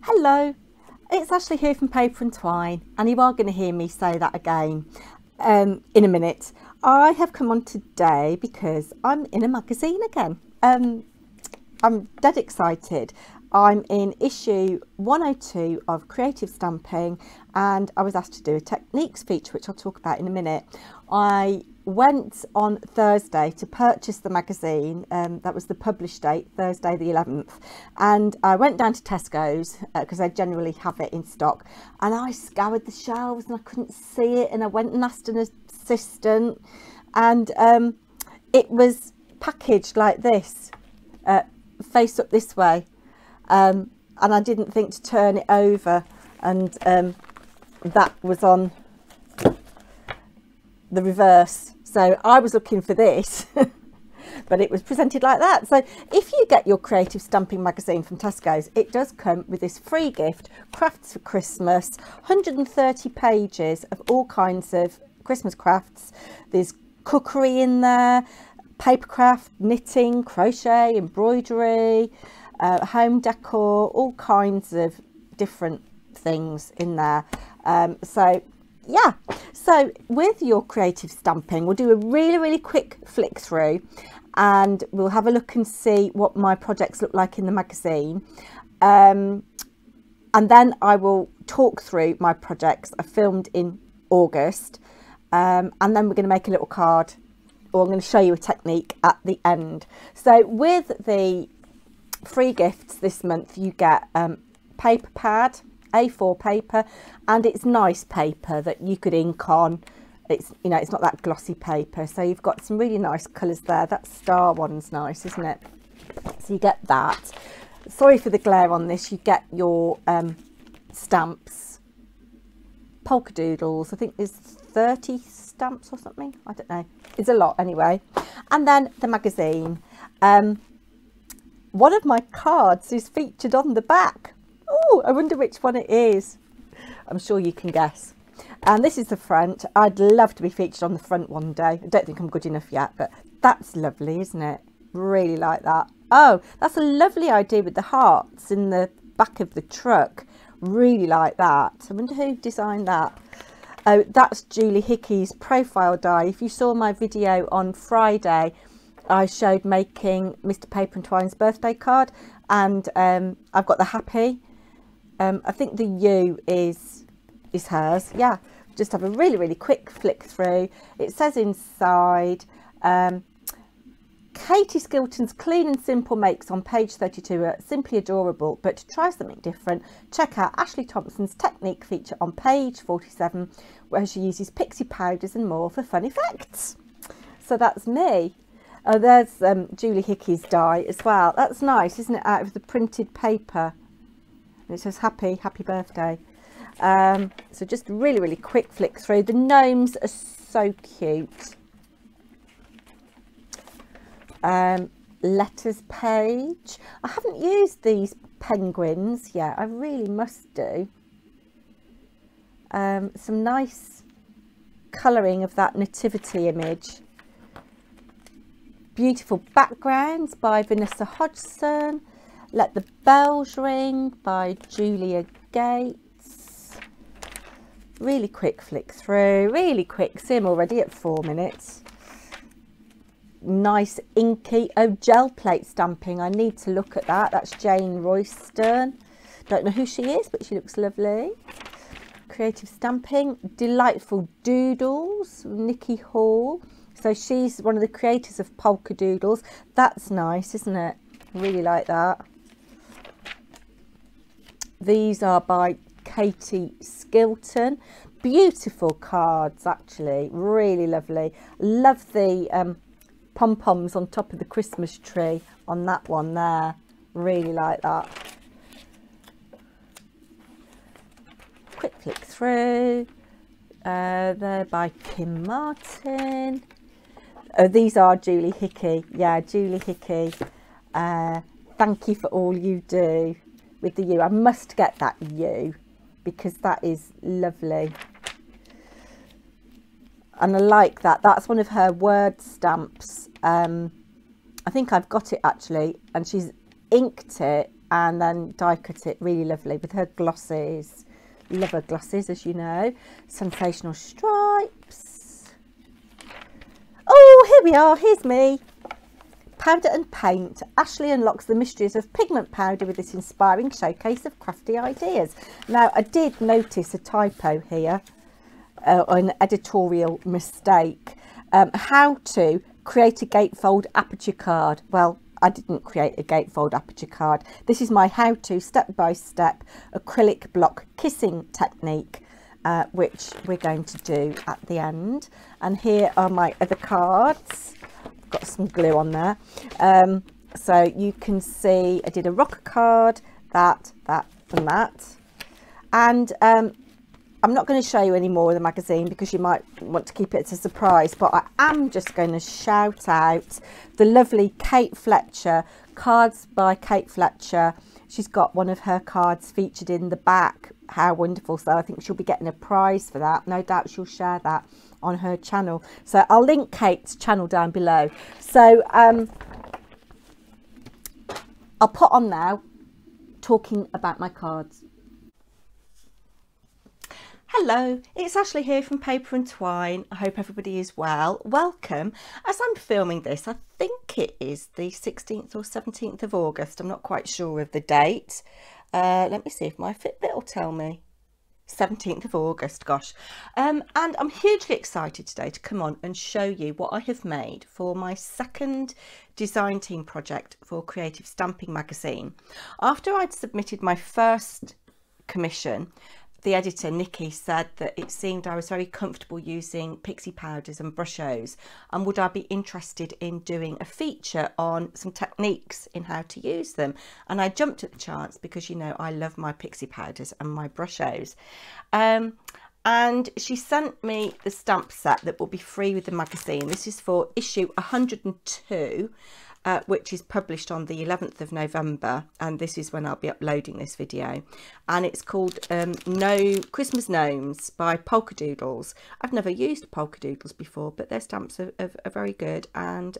Hello, it's Ashley here from Paper&Twine, and you are going to hear me say that again in a minute. I have come on today because I'm in a magazine again. I'm dead excited. I'm in issue 102 of Creative Stamping, and I was asked to do a techniques feature, which I'll talk about in a minute. I went on Thursday to purchase the magazine. That was the published date, Thursday the 11th, and I went down to Tesco's because I generally have it in stock, and I scoured the shelves and I couldn't see it, and I went and asked an assistant, and it was packaged like this, face up this way, and I didn't think to turn it over, and that was on the reverse. So I was looking for this but it was presented like that. So if you get your Creative Stamping magazine from Tesco's, it does come with this free gift, Crafts for Christmas, 130 pages of all kinds of Christmas crafts. There's cookery in there, papercraft, knitting, crochet, embroidery, home decor, all kinds of different things in there. So yeah, so with your Creative Stamping, we'll do a really quick flick through, and we'll have a look and see what my projects look like in the magazine, and then I will talk through my projects I filmed in August, and then we're going to make a little card, or I'm going to show you a technique at the end. So with the free gifts this month, you get paper pad, A4 paper, and it's nice paper that you could ink on. It's, you know, it's not that glossy paper, so you've got some really nice colours there. That star one's nice, isn't it? So you get that. Sorry for the glare on this. You get your stamps, polka doodles. I think there's 30 stamps or something, I don't know, it's a lot anyway. And then the magazine. One of my cards is featured on the back. Oh, I wonder which one it is. I'm sure you can guess. And this is the front. I'd love to be featured on the front one day. I don't think I'm good enough yet, but that's lovely, isn't it? Really like that. Oh, that's a lovely idea with the hearts in the back of the truck. Really like that. I wonder who designed that. Oh, that's Julie Hickey's profile die. If you saw my video on Friday, I showed making Mr. Paper&Twine's birthday card, and I've got the happy. I think the U is hers. Yeah, just have a really quick flick through. It says inside, Katie Skilton's clean and simple makes on page 32 are simply adorable, but to try something different, check out Ashley Thompson's technique feature on page 47, where she uses pixie powders and more for fun effects. So that's me. Oh, there's Julie Hickey's die as well. That's nice, isn't it, out of the printed paper. And it says happy birthday. So just really quick flick through. The gnomes are so cute. Letters page. I haven't used these penguins yet. I really must do. Some nice colouring of that nativity image. Beautiful backgrounds by Vanessa Hodgson. Let the Bells Ring by Julia Gates. Really quick flick through, really quick. See, I'm already at 4 minutes. Nice inky, oh, gel plate stamping. I need to look at that. That's Jane Royston. Don't know who she is, but she looks lovely. Creative Stamping, delightful doodles, Nikki Hall. So she's one of the creators of polka doodles. That's nice, isn't it? Really like that. These are by Katie Skilton. Beautiful cards, actually. Really lovely. Love the pom-poms on top of the Christmas tree on that one there. Really like that. Quick flick through. They're by Kim Martin. Oh, these are Julie Hickey. Yeah, Julie Hickey. Thank you for all you do with the U. I must get that U because that is lovely. And I like that. That's one of her word stamps. I think I've got it actually, and she's inked it and then die cut it really lovely with her glosses. Love her glosses, as you know. Sensational stripes. Oh, here we are, here's me. Powder and paint. Ashley unlocks the mysteries of pigment powder with this inspiring showcase of crafty ideas. Now, I did notice a typo here, an editorial mistake. How to create a gatefold aperture card. Well, I didn't create a gatefold aperture card. This is my how-to step-by-step acrylic block kissing technique, which we're going to do at the end. And here are my other cards. I've got some glue on there. So you can see I did a rocker card, that, and that. And I'm not going to show you any more of the magazine because you might want to keep it as a surprise, but I am just going to shout out the lovely Kate Fletcher, cards by Kate Fletcher. She's got one of her cards featured in the back. How wonderful. So I think she'll be getting a prize for that. No doubt she'll share that on her channel. So I'll link Kate's channel down below. So I'll put on now talking about my cards. Hello, it's Ashley here from Paper&Twine. I hope everybody is well. Welcome. As I'm filming this, I think it is the 16th or 17th of August. I'm not quite sure of the date. Let me see if my Fitbit will tell me. 17th of August, gosh. And I'm hugely excited today to come on and show you what I have made for my second design team project for Creative Stamping Magazine. After I'd submitted my first commission, the editor, Nikki, said that it seemed I was very comfortable using pixie powders and Brushos, and would I be interested in doing a feature on some techniques in how to use them. And I jumped at the chance because, you know, I love my pixie powders and my Brushos. And she sent me the stamp set that will be free with the magazine. This is for issue 102. Which is published on the 11th of November, and this is when I'll be uploading this video. And it's called Christmas Gnomes by Polka Doodles. I've never used Polka Doodles before, but their stamps are very good. And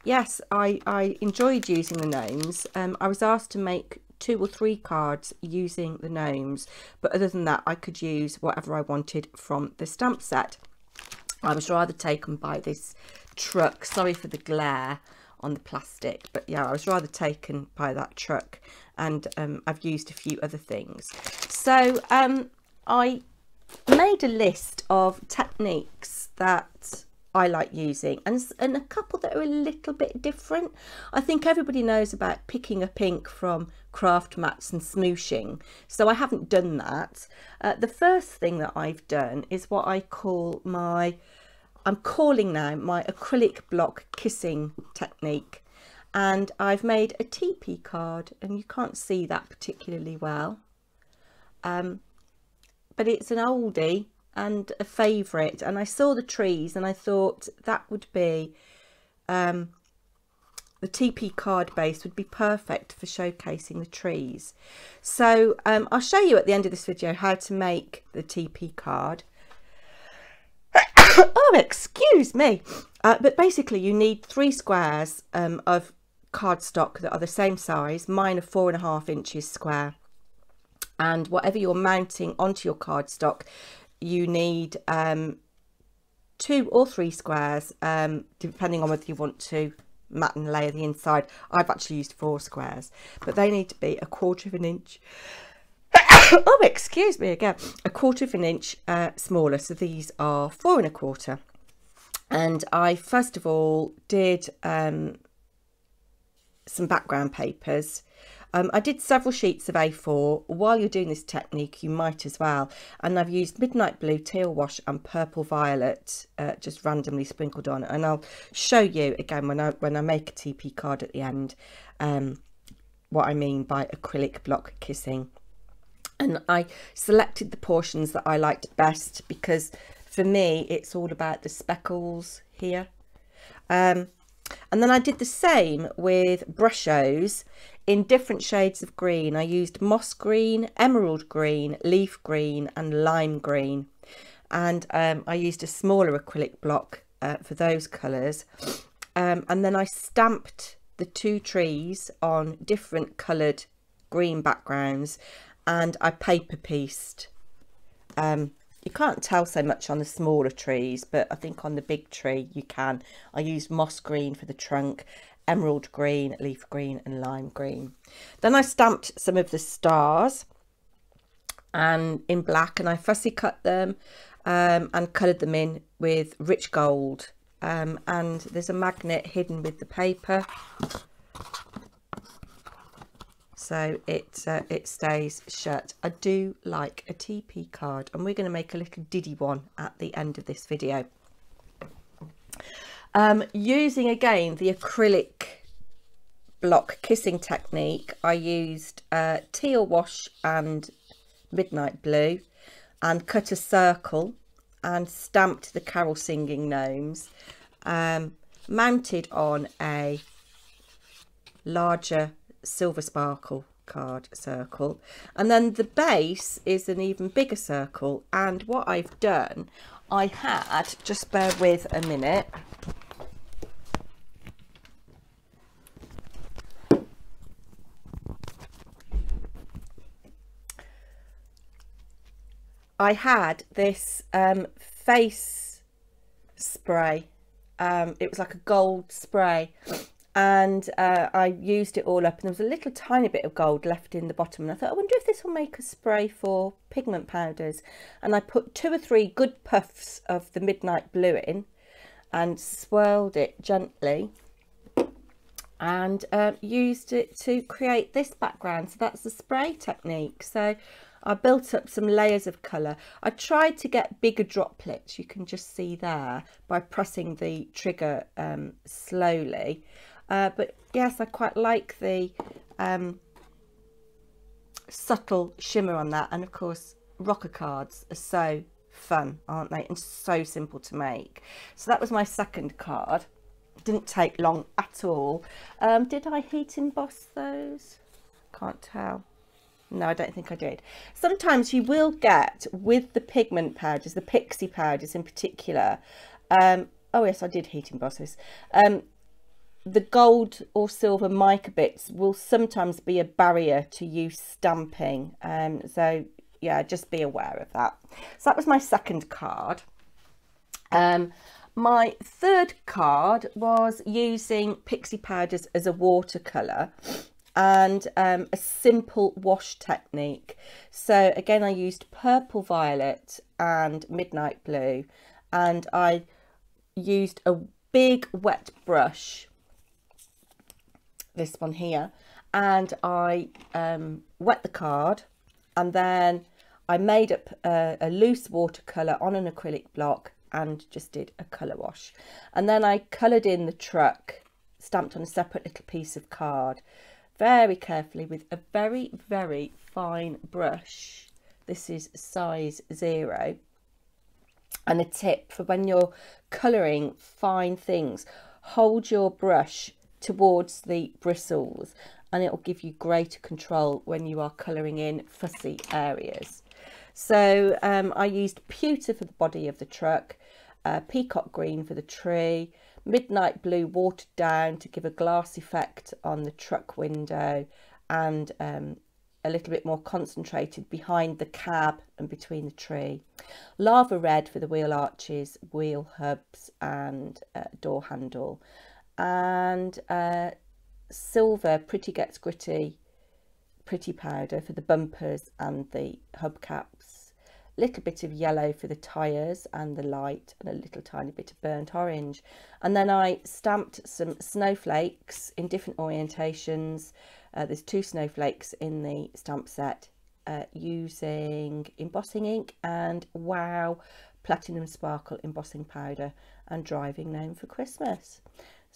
yes, I enjoyed using the gnomes. I was asked to make 2 or 3 cards using the gnomes, but other than that, I could use whatever I wanted from the stamp set. I was rather taken by this truck. Sorry for the glare on the plastic, but yeah, I was rather taken by that truck, and I've used a few other things. So I made a list of techniques that I like using, and a couple that are a little bit different. I think everybody knows about picking up ink from craft mats and smooshing, so I haven't done that. The first thing that I've done is what I call I'm calling now my acrylic block kissing technique, and I've made a tepee card, and you can't see that particularly well, but it's an oldie and a favourite, and I saw the trees and I thought that would be the tepee card base would be perfect for showcasing the trees. So I'll show you at the end of this video how to make the tepee card. Oh, excuse me. But basically you need 3 squares of cardstock that are the same size. Mine are 4.5 inches square, and whatever you're mounting onto your cardstock, you need 2 or 3 squares, depending on whether you want to mat and layer the inside. I've actually used 4 squares, but they need to be 1/4 inch. Oh, excuse me again, 1/4 inch smaller. So these are 4 1/4. And I first of all did some background papers. I did several sheets of A4. While you're doing this technique, you might as well. And I've used midnight blue, teal wash and purple violet, just randomly sprinkled on. And I'll show you again when I make a TP card at the end, what I mean by acrylic block kissing. And I selected the portions that I liked best, because for me it's all about the speckles here. And then I did the same with Brushos in different shades of green. I used moss green, emerald green, leaf green and lime green, and I used a smaller acrylic block for those colours, and then I stamped the 2 trees on different coloured green backgrounds, and I paper pieced. You can't tell so much on the smaller trees, but I think on the big tree you can. I used moss green for the trunk, emerald green, leaf green and lime green. Then I stamped some of the stars and in black, and I fussy cut them and coloured them in with rich gold. And there's a magnet hidden with the paper, so it stays shut. I do like a tepee card, and we're going to make a little diddy one at the end of this video. Using again the acrylic block kissing technique, I used teal wash and midnight blue and cut a circle and stamped the carol singing gnomes, mounted on a larger silver sparkle card circle, and then the base is an even bigger circle. And what I've done, I had, just bear with a minute, I had this face spray. It was like a gold spray, and I used it all up, and there was a little tiny bit of gold left in the bottom, and I thought, I wonder if this will make a spray for pigment powders. And I put 2 or 3 good puffs of the midnight blue in and swirled it gently, and used it to create this background. So that's the spray technique. So I built up some layers of colour. I tried to get bigger droplets, you can just see there, by pressing the trigger slowly. But yes, I quite like the subtle shimmer on that. And of course, rocker cards are so fun, aren't they? And so simple to make. So that was my second card. Didn't take long at all. Did I heat emboss those? Can't tell. No, I don't think I did. Sometimes you will get, with the pigment powders, the pixie powders in particular, oh yes, I did heat emboss this, the gold or silver mica bits will sometimes be a barrier to you stamping. So yeah, just be aware of that. So that was my second card. My third card was using pixie powders as a watercolour, and a simple wash technique. So again, I used purple violet and midnight blue, and I used a big wet brush, this one here, and I wet the card, and then I made up a loose watercolour on an acrylic block and just did a colour wash. And then I coloured in the truck, stamped on a separate little piece of card, very carefully with a very, very fine brush. This is size 0. And a tip for when you're colouring fine things, hold your brush towards the bristles, and it will give you greater control when you are colouring in fussy areas. So I used pewter for the body of the truck, peacock green for the tree, midnight blue watered down to give a glass effect on the truck window, and a little bit more concentrated behind the cab and between the tree. Lava red for the wheel arches, wheel hubs and door handle. And silver Pretty Gets Gritty pretty powder for the bumpers and the hubcaps. Little bit of yellow for the tyres and the light, and a little tiny bit of burnt orange. And then I stamped some snowflakes in different orientations. There's 2 snowflakes in the stamp set, using embossing ink and Wow Platinum Sparkle embossing powder and Driving Gnome for Christmas.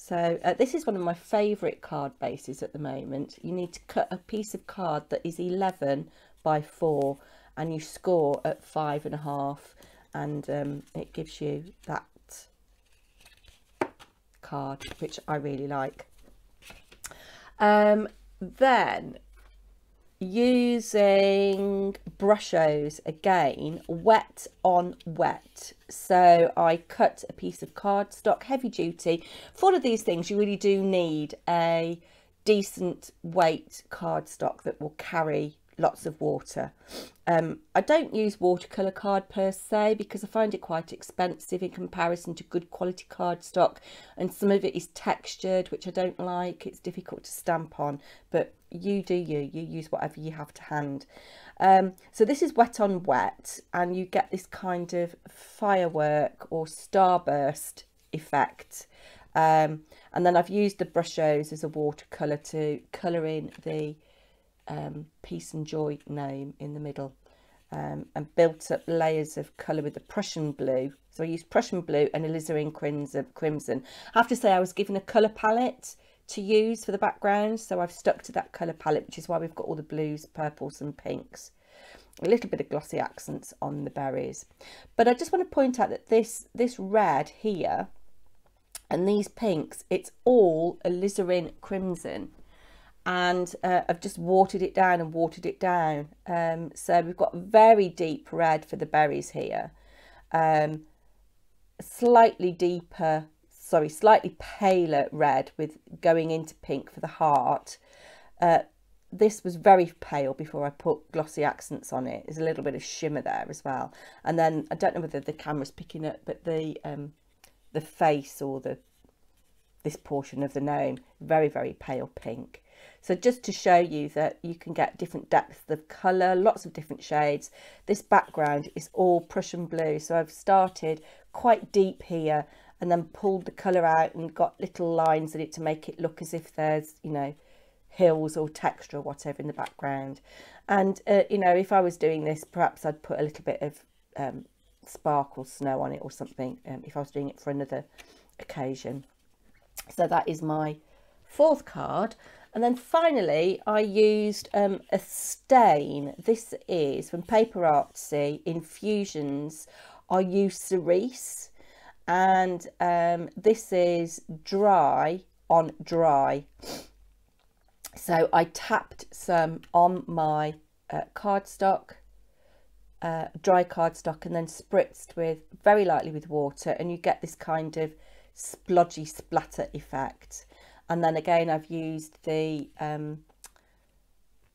So this is one of my favourite card bases at the moment. You need to cut a piece of card that is 11 by 4, and you score at 5.5, and it gives you that card, which I really like. Then using Brushos again, wet on wet. So I cut a piece of cardstock, heavy duty. For all of these things you really do need a decent weight cardstock that will carry lots of water. I don't use watercolour card per se because I find it quite expensive in comparison to good quality cardstock, and some of it is textured, which I don't like. It's difficult to stamp on, but you do you use whatever you have to hand. So this is wet on wet, and you get this kind of firework or starburst effect. And then I've used the Brushos as a watercolour to colour in the Peace and Joy gnome in the middle, and built up layers of colour with the Prussian blue. So I used Prussian blue and alizarin crimson. I have to say I was given a colour palette to use for the background, so I've stuck to that colour palette, which is why we've got all the blues, purples and pinks. A little bit of glossy accents on the berries. But I just want to point out that this red here and these pinks, it's all alizarin crimson. And I've just watered it down and watered it down. So we've got very deep red for the berries here. Slightly paler red with going into pink for the heart. This was very pale before I put glossy accents on it. There's a little bit of shimmer there as well. And then I don't know whether the camera's picking up, but the face or this portion of the gnome, very, very pale pink. So just to show you that you can get different depths of colour, lots of different shades. This background is all Prussian blue, so I've started quite deep here and then pulled the colour out and got little lines in it to make it look as if there's, you know, hills or texture or whatever in the background. And you know, if I was doing this, perhaps I'd put a little bit of sparkle snow on it or something, if I was doing it for another occasion. So that is my fourth card. And then finally I used a stain. This is from Paper&Twine Infusions. I use cerise, and this is dry on dry. So I tapped some on my cardstock, dry cardstock, and then spritzed with very lightly with water, and you get this kind of splodgy splatter effect. And then again I've used the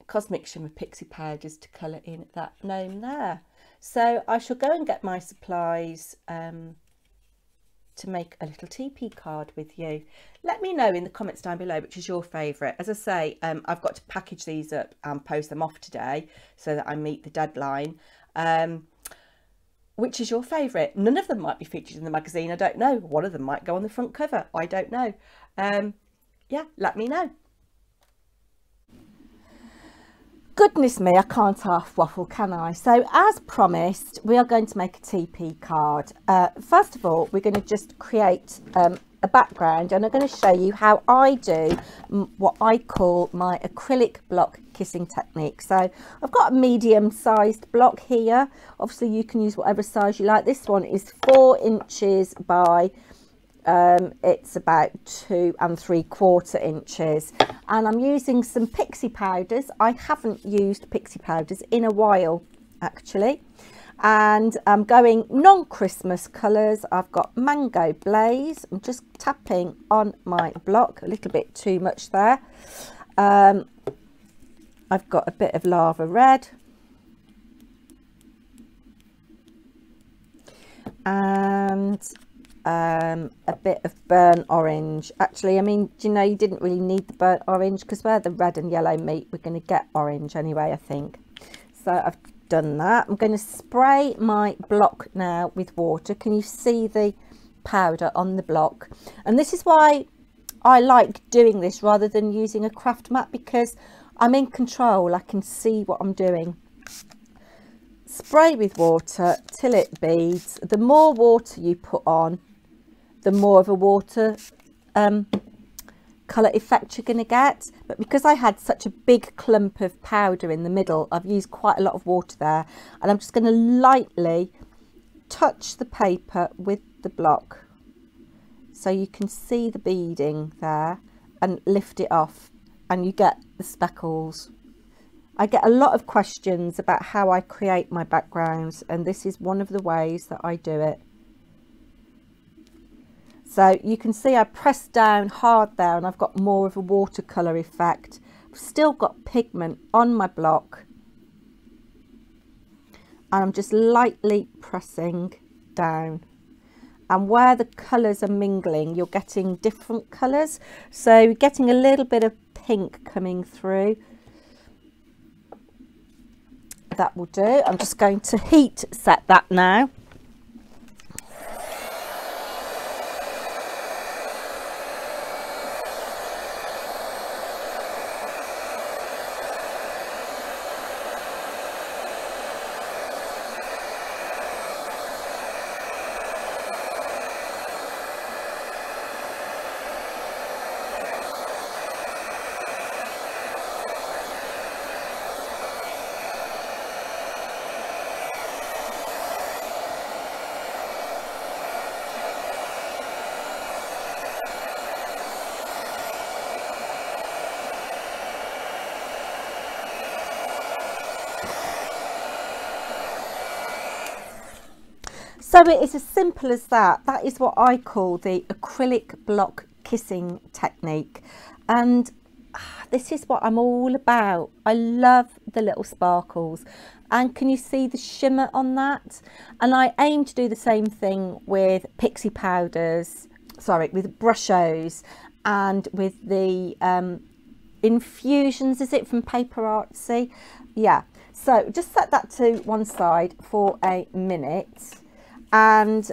Cosmic Shimmer Pixie Powders to colour in that gnome there. So I shall go and get my supplies to make a little tepee card with you. Let me know in the comments down below which is your favourite. As I say, I've got to package these up and post them off today so that I meet the deadline. Which is your favourite? None of them might be featured in the magazine, I don't know. One of them might go on the front cover, I don't know. Yeah, let me know. Goodness me, I can't half waffle, can I? So as promised, we are going to make a tepee card. First of all, we're going to just create a background, and I'm going to show you how I do what I call my acrylic block kissing technique. So I've got a medium-sized block here. Obviously, you can use whatever size you like. This one is 4 inches by it's about 2 3/4 inches, and I'm using some pixie powders. I haven't used pixie powders in a while actually, and I'm going non-Christmas colours. I've got Mango Blaze. I'm just tapping on my block, a little bit too much there. I've got a bit of Lava Red, and a bit of burnt orange. Actually, I mean, do you know, you didn't really need the burnt orange because where the red and yellow meet, we're going to get orange anyway, I think. So I've done that. I'm going to spray my block now with water. Can you see the powder on the block? And this is why I like doing this rather than using a craft mat, because I'm in control. I can see what I'm doing. Spray with water till it beads. The more water you put on, the more of a water colour effect you're going to get. But because I had such a big clump of powder in the middle, I've used quite a lot of water there, and I'm just going to lightly touch the paper with the block so you can see the beading there, and lift it off and you get the speckles. I get a lot of questions about how I create my backgrounds, and this is one of the ways that I do it. So you can see I pressed down hard there and I've got more of a watercolour effect. I've still got pigment on my block. And I'm just lightly pressing down. And where the colours are mingling, you're getting different colours. So you're getting a little bit of pink coming through. That will do. I'm just going to heat set that now. So it is as simple as that. That is what I call the acrylic block kissing technique. And this is what I'm all about. I love the little sparkles. And can you see the shimmer on that? And I aim to do the same thing with Pixie Powders, sorry, with Brushos and with the infusions, is it, from Paper&Twine? Yeah. So just set that to one side for a minute. And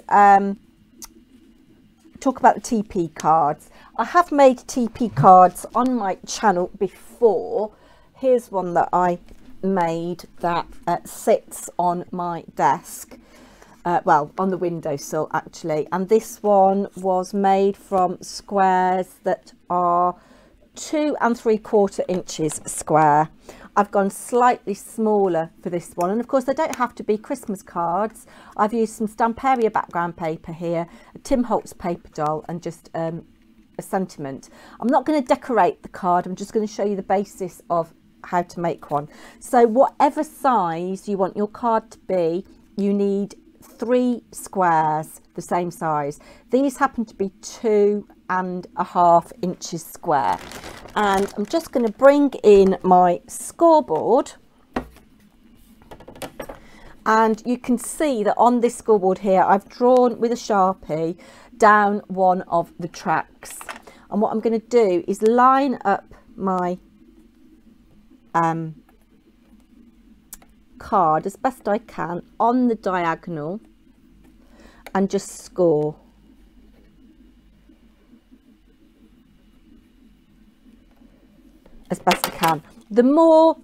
talk about the TP cards. I have made TP cards on my channel before. Here's one that I made that sits on my desk, well, on the windowsill actually. And this one was made from squares that are 2 3/4 inches square. I've gone slightly smaller for this one, and of course they don't have to be Christmas cards. I've used some Stamperia background paper here, a Tim Holtz paper doll, and just a sentiment. I'm not going to decorate the card, I'm just going to show you the basis of how to make one. So whatever size you want your card to be, you need 3 squares the same size. These happen to be 2 1/2 inches square. And I'm just going to bring in my scoreboard, and you can see that on this scoreboard here I've drawn with a Sharpie down one of the tracks. And what I'm going to do is line up my card as best I can on the diagonal and just score. As best I can. The more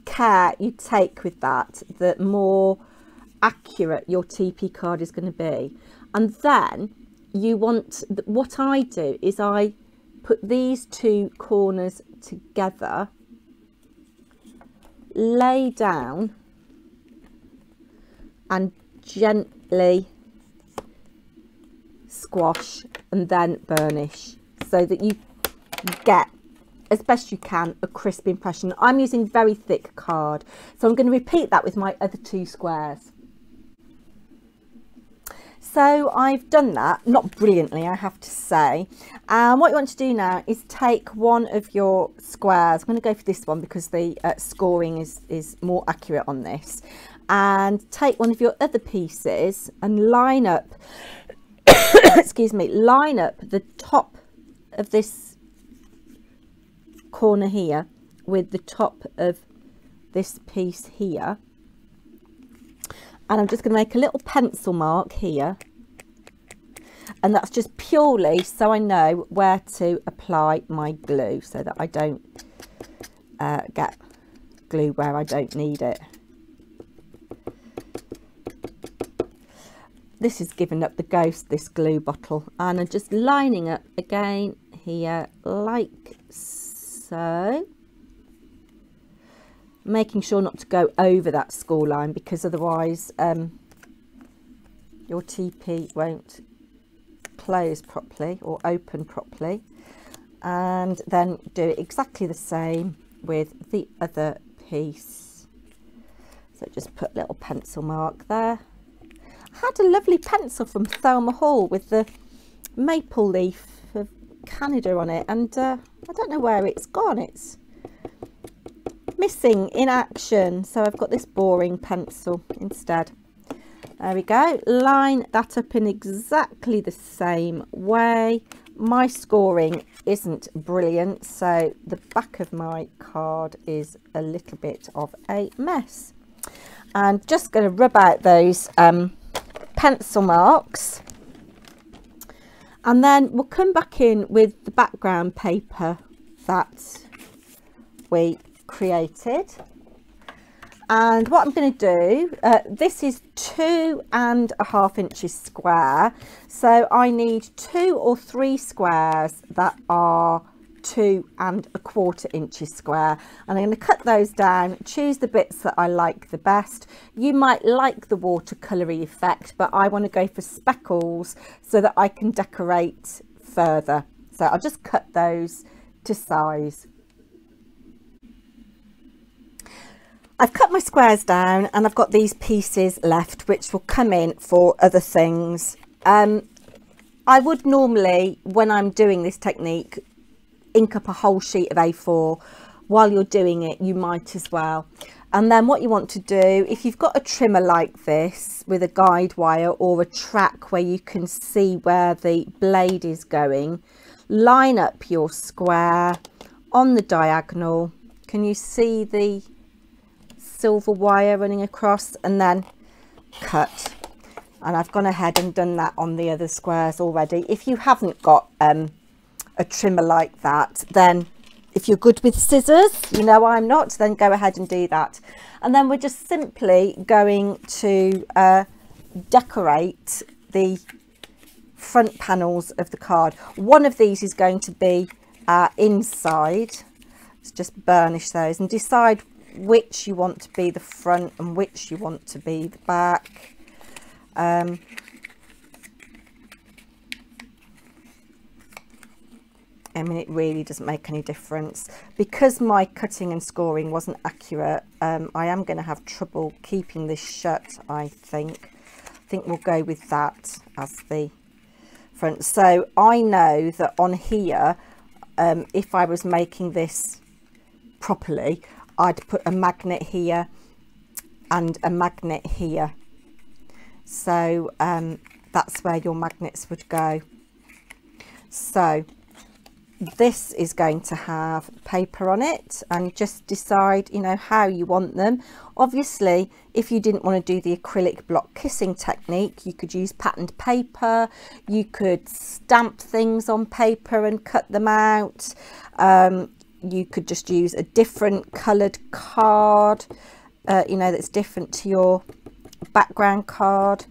care you take with that, the more accurate your TP card is going to be. And then you want, what I do is I put these 2 corners together, lay down and gently squash and then burnish, so that you get, as best you can, a crisp impression. I'm using very thick card, so I'm going to repeat that with my other 2 squares. So I've done that, not brilliantly I have to say. And what you want to do now is take one of your squares. I'm going to go for this one because the scoring is more accurate on this. And take one of your other pieces and line up, excuse me, line up the top of this corner here with the top of this piece here. And I'm just going to make a little pencil mark here, and that's just purely so I know where to apply my glue, so that I don't get glue where I don't need it. This is giving up the ghost, this glue bottle, and I'm just lining up again here like so, making sure not to go over that score line, because otherwise your TP won't close properly or open properly. And then do exactly the same with the other piece. So just put a little pencil mark there. I had a lovely pencil from Thelma Hall with the maple leaf of Canada on it, and I don't know where it's gone. It's missing in action, so I've got this boring pencil instead. There we go. Line that up in exactly the same way. My scoring isn't brilliant, so the back of my card is a little bit of a mess. And just going to rub out those pencil marks, and then we'll come back in with the background paper that we created. And what I'm going to do, this is 2.5 inches square, so I need 2 or 3 squares that are 2.25 inches square, and I'm going to cut those down, choose the bits that I like the best. You might like the watercolory effect, but I want to go for speckles so that I can decorate further, so I'll just cut those to size. I've cut my squares down and I've got these pieces left which will come in for other things. I would normally, when I'm doing this technique, ink up a whole sheet of A4. While you're doing it, you might as well. And then what you want to do, if you've got a trimmer like this with a guide wire or a track where you can see where the blade is going, line up your square on the diagonal. Can you see the silver wire running across? And then cut. And I've gone ahead and done that on the other squares already. If you haven't got a trimmer like that, then if you're good with scissors, you know I'm not, then go ahead and do that. And then we're just simply going to decorate the front panels of the card. One of these is going to be inside. Let's just burnish those and decide which you want to be the front and which you want to be the back. I mean, it really doesn't make any difference. Because my cutting and scoring wasn't accurate, I am going to have trouble keeping this shut, I think. I think we'll go with that as the front. So I know that on here, if I was making this properly, I'd put a magnet here and a magnet here. So that's where your magnets would go. So this is going to have paper on it, and just decide, you know, how you want them. Obviously, if you didn't want to do the acrylic block kissing technique, you could use patterned paper, you could stamp things on paper and cut them out, you could just use a different coloured card, you know, that's different to your background card.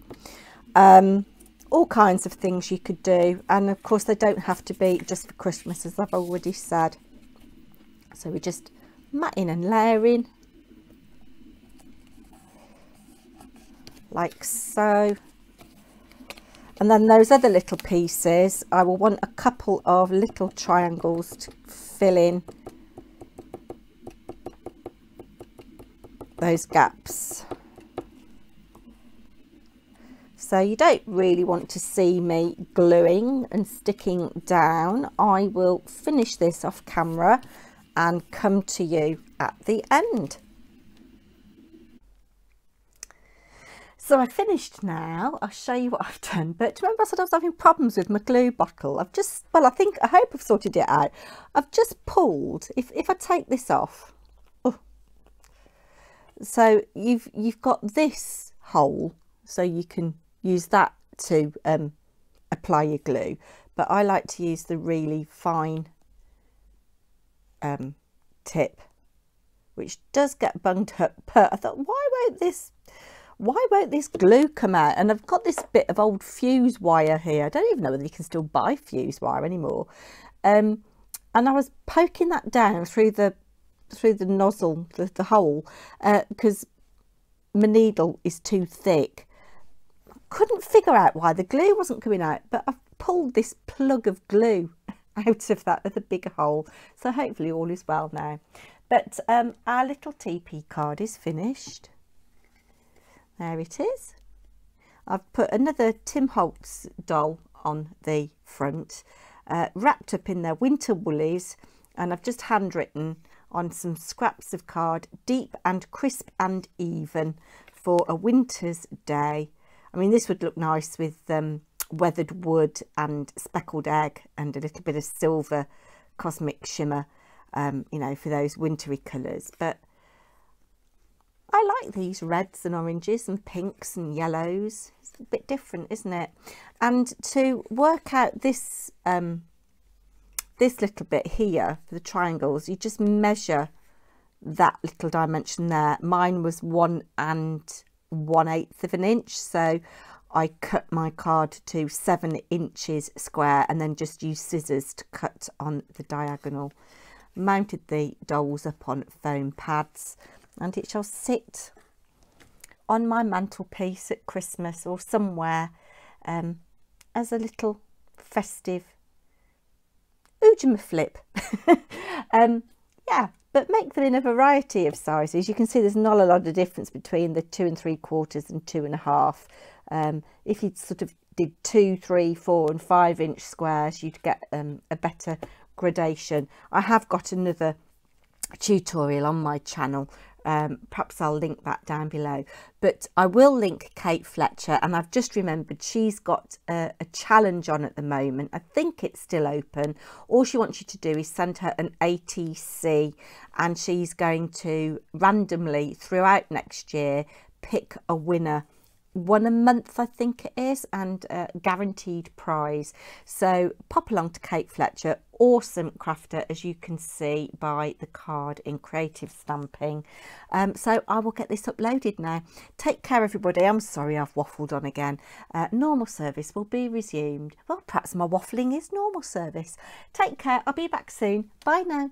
All kinds of things you could do, and of course they don't have to be just for Christmas, as I've already said. So we're just matting and layering like so, and then those other little pieces I will want a couple of little triangles to fill in those gaps. So you don't really want to see me gluing and sticking down. I will finish this off camera and come to you at the end. So I finished now. I'll show you what I've done. But remember I said I was having problems with my glue bottle? I've just, well, I hope I've sorted it out. I've just pulled, if I take this off, oh, so you've got this hole, so you can use that to apply your glue, but I like to use the really fine tip, which does get bunged up. But I thought, why won't this glue come out? And I've got this bit of old fuse wire here. I don't even know whether you can still buy fuse wire anymore. And I was poking that down through the nozzle, the hole, because my needle is too thick. Couldn't figure out why the glue wasn't coming out, but I've pulled this plug of glue out of that with a bigger hole, so hopefully all is well now. But our little tepee card is finished. There it is. I've put another Tim Holtz doll on the front, wrapped up in their winter woolies, and I've just handwritten on some scraps of card, deep and crisp and even for a winter's day. I mean, this would look nice with weathered wood and speckled egg and a little bit of silver cosmic shimmer, you know, for those wintry colours. But I like these reds and oranges and pinks and yellows. It's a bit different, isn't it? And to work out this this little bit here for the triangles, you just measure that little dimension there. Mine was 1 1/8 of an inch, so I cut my card to 7 inches square and then just used scissors to cut on the diagonal. Mounted the dolls up on foam pads, and it shall sit on my mantelpiece at Christmas or somewhere as a little festive flip. Yeah, but make them in a variety of sizes. You can see there's not a lot of difference between the 2 3/4 and 2 1/2. If you sort of did 2, 3, 4 and 5 inch squares, you'd get a better gradation. I have got another tutorial on my channel. Perhaps I'll link that down below, but I will link Kate Fletcher, and I've just remembered she's got a challenge on at the moment. I think it's still open. All she wants you to do is send her an ATC, and she's going to randomly throughout next year pick a winner, 1 a month I think it is, and a guaranteed prize. So pop along to Kate Fletcher, awesome crafter, as you can see by the card in Creative Stamping. So I will get this uploaded now. Take care everybody. I'm sorry I've waffled on again. Normal service will be resumed. Well, perhaps my waffling is normal service. Take care. I'll be back soon. Bye now.